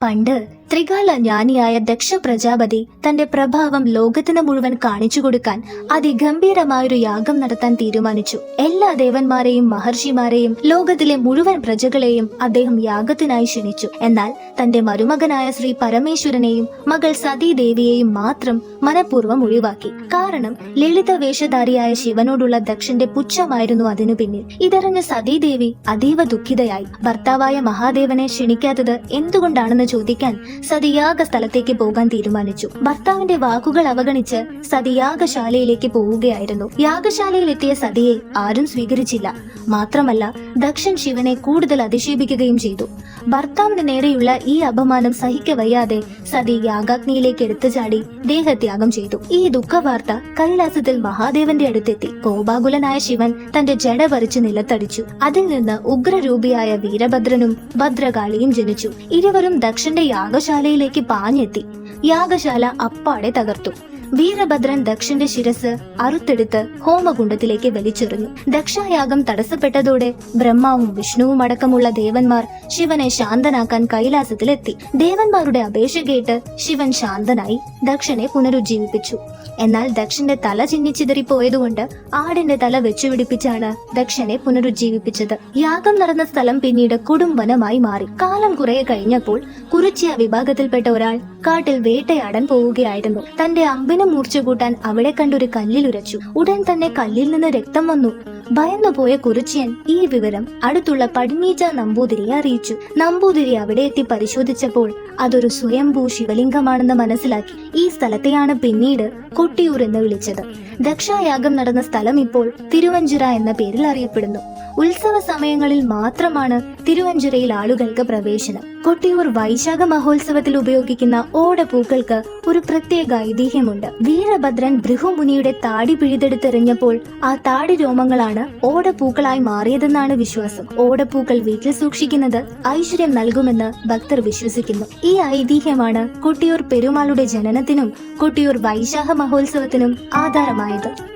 പണ്ട് ത്രികാല ജ്ഞാനിയായ ദക്ഷ പ്രജാപതി തന്റെ പ്രഭാവം ലോകത്തിന് മുഴുവൻ കാണിച്ചു കൊടുക്കാൻ അതിഗംഭീരമായൊരു യാഗം നടത്താൻ തീരുമാനിച്ചു. എല്ലാ ദേവന്മാരെയും മഹർഷിമാരെയും ലോകത്തിലെ മുഴുവൻ പ്രജകളെയും അദ്ദേഹം യാഗത്തിനായി ക്ഷണിച്ചു. എന്നാൽ തന്റെ മരുമകനായ ശ്രീ പരമേശ്വരനെയും മകൾ സതീദേവിയെയും മാത്രം മനഃപൂർവ്വം ഒഴിവാക്കി. കാരണം ലളിത വേഷധാരിയായ ശിവനോടുള്ള ദക്ഷന്റെ പുച്ഛമായിരുന്നു അതിനു പിന്നിൽ. ഇതറിഞ്ഞ സതീദേവി അതീവ ദുഃഖിതയായി. ഭർത്താവായ മഹാദേവനെ ക്ഷണിക്കാത്തത് എന്തുകൊണ്ടാണെന്ന് ചോദിക്കാൻ സതി യാഗസ്ഥലത്തേക്ക് പോകാൻ തീരുമാനിച്ചു. ഭർത്താവിന്റെ വാക്കുകൾ അവഗണിച്ച് സതി യാഗശാലയിലേക്ക് പോവുകയായിരുന്നു. യാഗശാലയിലെത്തിയ സതിയെ ആരും സ്വീകരിച്ചില്ല. മാത്രമല്ല ദക്ഷൻ ശിവനെ കൂടുതൽ അധിക്ഷേപിക്കുകയും ചെയ്തു. ഭർത്താവിന് നേരെയുള്ള ഈ അപമാനം സഹിക്കവയ്യാതെ സതി യാഗാഗ്നിയിലേക്ക് എടുത്തു ചാടി ദേഹത്യാഗം ചെയ്തു. ഈ ദുഃഖവാർത്ത കൈലാസത്തിൽ മഹാദേവന്റെ അടുത്തെത്തി. കോപാകുലനായ ശിവൻ തന്റെ ജട പറിച്ച് നിലത്തടിച്ചു. അതിൽ നിന്ന് ഉഗ്രരൂപിയായ വീരഭദ്രനും ഭദ്രകാളിയും ജനിച്ചു. ഇരുവരും ദക്ഷന്റെ യാഗശാലയിലേക്ക് പാഞ്ഞെത്തി. യാഗശാല അപ്പാടെ തകർത്തു. വീരഭദ്രൻ ദക്ഷന്റെ ശിരസ് അറുത്തെടുത്ത് ഹോമകുണ്ടത്തിലേക്ക് വലിച്ചെറിഞ്ഞു. ദക്ഷയാഗം തടസ്സപ്പെട്ടതോടെ ബ്രഹ്മാവും വിഷ്ണുവും അടക്കമുള്ള ദേവന്മാർ ശിവനെ ശാന്തനാക്കാൻ കൈലാസത്തിലെത്തി. ദേവന്മാരുടെ അപേക്ഷ കേട്ട് ശിവൻ ശാന്തനായി ദക്ഷനെ പുനരുജ്ജീവിപ്പിച്ചു. എന്നാൽ ദക്ഷന്റെ തല ചിന്നിച്ചിതറിപ്പോയതുകൊണ്ട് ആടിന്റെ തല വെച്ചുപിടിപ്പിച്ചാണ് ദക്ഷനെ പുനരുജ്ജീവിപ്പിച്ചത്. യാഗം നടന്ന സ്ഥലം പിന്നീട് കൊടുംവനമായി മാറി. കാലം കുറെ കഴിഞ്ഞപ്പോൾ കുറിച്യ വിഭാഗത്തിൽപ്പെട്ട ഒരാൾ കാട്ടിൽ വേട്ടയാടാൻ പോവുകയായിരുന്നു. തന്റെ അമ്പിന് മൂർച്ച കൂട്ടാൻ അവിടെ കണ്ടൊരു കല്ലിലുരച്ചു. ഉടൻ തന്നെ കല്ലിൽ നിന്ന് രക്തം വന്നു. ഭയന്നുപോയ കുറിച്യൻ ഈ വിവരം അടുത്തുള്ള പടിഞ്ഞീച്ച നമ്പൂതിരിയെ അറിയിച്ചു. നമ്പൂതിരി അവിടെ എത്തി പരിശോധിച്ചപ്പോൾ അതൊരു സ്വയംഭൂ ശിവലിംഗമാണെന്ന് മനസ്സിലാക്കി. ഈ സ്ഥലത്തെയാണ് പിന്നീട് കൊട്ടിയൂർ എന്ന് വിളിച്ചത്. ദക്ഷയാഗം നടന്ന സ്ഥലം ഇപ്പോൾ തിരുവഞ്ചിറ എന്ന പേരിൽ അറിയപ്പെടുന്നു. ഉത്സവ സമയങ്ങളിൽ മാത്രമാണ് തിരുവഞ്ചിറയിൽ ആളുകൾക്ക് പ്രവേശനം. കൊട്ടിയൂർ വൈശാഖ മഹോത്സവത്തിൽ ഉപയോഗിക്കുന്ന ഓടപ്പൂക്കൾക്ക് ഒരു പ്രത്യേക ഐതിഹ്യമുണ്ട്. വീരഭദ്രൻ ഭൃഹുമുനിയുടെ താടി പിഴുതെടുത്തെറിഞ്ഞപ്പോൾ ആ താടി രോമങ്ങളാണ് ഓടപ്പൂക്കളായി മാറിയതെന്നാണ് വിശ്വാസം. ഓടപ്പൂക്കൾ വീട്ടിൽ സൂക്ഷിക്കുന്നത് ഐശ്വര്യം നൽകുമെന്ന് ഭക്തർ വിശ്വസിക്കുന്നു. ഈ ഐതിഹ്യമാണ് കൊട്ടിയൂർ പെരുമാളുടെ ജനനത്തിനും കൊട്ടിയൂർ വൈശാഖ മഹോത്സവത്തിനും ആധാരമായത്.